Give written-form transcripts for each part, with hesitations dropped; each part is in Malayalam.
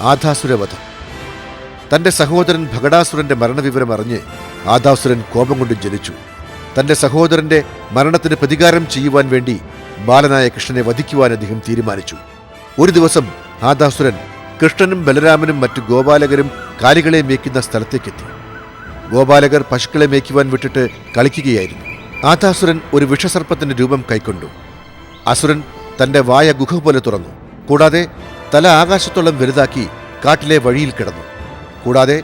ആദാസുരവധം. തന്റെ സഹോദരൻ ഭഗടാസുരന്റെ മരണവിവരം അറിഞ്ഞ് ആദാസുരൻ കോപം കൊണ്ട് ജ്വലിച്ചു. തന്റെ സഹോദരന്റെ മരണത്തിന് പ്രതികാരം ചെയ്യുവാൻ വേണ്ടി ബാലനായ കൃഷ്ണനെ വധിക്കുവാൻ അദ്ദേഹം തീരുമാനിച്ചു. ഒരു ദിവസം ആദാസുരൻ കൃഷ്ണനും ബലരാമനും മറ്റു ഗോപാലകരും കാലികളെ മേയ്ക്കുന്ന സ്ഥലത്തേക്കെത്തി. ഗോപാലകർ പശുക്കളെ മേയ്ക്കുവാൻ വിട്ടിട്ട് കളിക്കുകയായിരുന്നു. ആദാസുരൻ ഒരു വിഷസർപ്പത്തിന്റെ രൂപം കൈക്കൊണ്ടു. അസുരൻ തന്റെ വായ ഗുഹ പോലെ തുറന്നു. കൂടാതെ തല ആകാശത്തോളം വലുതാക്കി കാട്ടിലെ വഴിയിൽ കിടന്നു. കൂടാതെ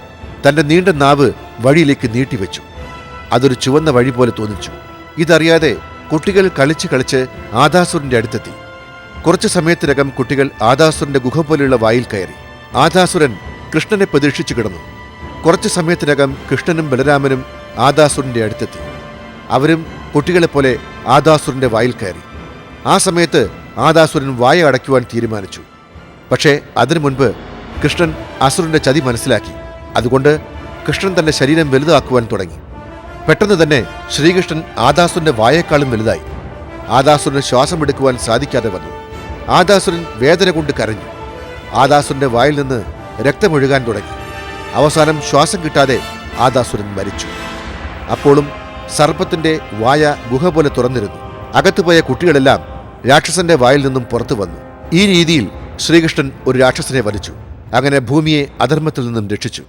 തന്റെ നീണ്ട നാവ് വഴിയിലേക്ക് നീട്ടിവെച്ചു. അതൊരു ചുവന്ന വഴി പോലെ തോന്നിച്ചു. ഇതറിയാതെ കുട്ടികൾ കളിച്ച് ആദാസുരന്റെ അടുത്തെത്തി. കുറച്ചു സമയത്തിനകം കുട്ടികൾ ആദാസുരന്റെ ഗുഹ പോലെയുള്ള വായിൽ കയറി. ആദാസുരൻ കൃഷ്ണനെ പ്രതീക്ഷിച്ചു കിടന്നു. കുറച്ചു സമയത്തിനകം കൃഷ്ണനും ബലരാമനും ആദാസുരന്റെ അടുത്തെത്തി. അവരും കുട്ടികളെപ്പോലെ ആദാസുരന്റെ വായിൽ കയറി. ആ സമയത്ത് ആദാസുരൻ വായ അടയ്ക്കുവാൻ തീരുമാനിച്ചു. പക്ഷേ അതിനു മുൻപ് കൃഷ്ണൻ അസുരന്റെ ചതി മനസ്സിലാക്കി. അതുകൊണ്ട് കൃഷ്ണൻ തന്റെ ശരീരം വലുതാക്കുവാൻ തുടങ്ങി. പെട്ടെന്ന് തന്നെ ശ്രീകൃഷ്ണൻ ആദാസുരന്റെ വായേക്കാളും വലുതായി. ആദാസുരന് ശ്വാസമെടുക്കുവാൻ സാധിക്കാതെ വന്നു. ആദാസുരൻ വേദന കൊണ്ട് കരഞ്ഞു. ആദാസുരന്റെ വായിൽ നിന്ന് രക്തമൊഴുകാൻ തുടങ്ങി. അവസാനം ശ്വാസം കിട്ടാതെ ആദാസുരൻ മരിച്ചു. അപ്പോഴും സർപ്പത്തിന്റെ വായ ഗുഹ പോലെ തുറന്നിരുന്നു. അകത്തുപോയ കുട്ടികളെല്ലാം രാക്ഷസന്റെ വായിൽ നിന്നും പുറത്തു വന്നു. ഈ രീതിയിൽ ശ്രീകൃഷ്ണൻ ഒരു രാക്ഷസനെ വധിച്ചു. അങ്ങനെ ഭൂമിയെ അധർമ്മത്തിൽ നിന്നും രക്ഷിച്ചു.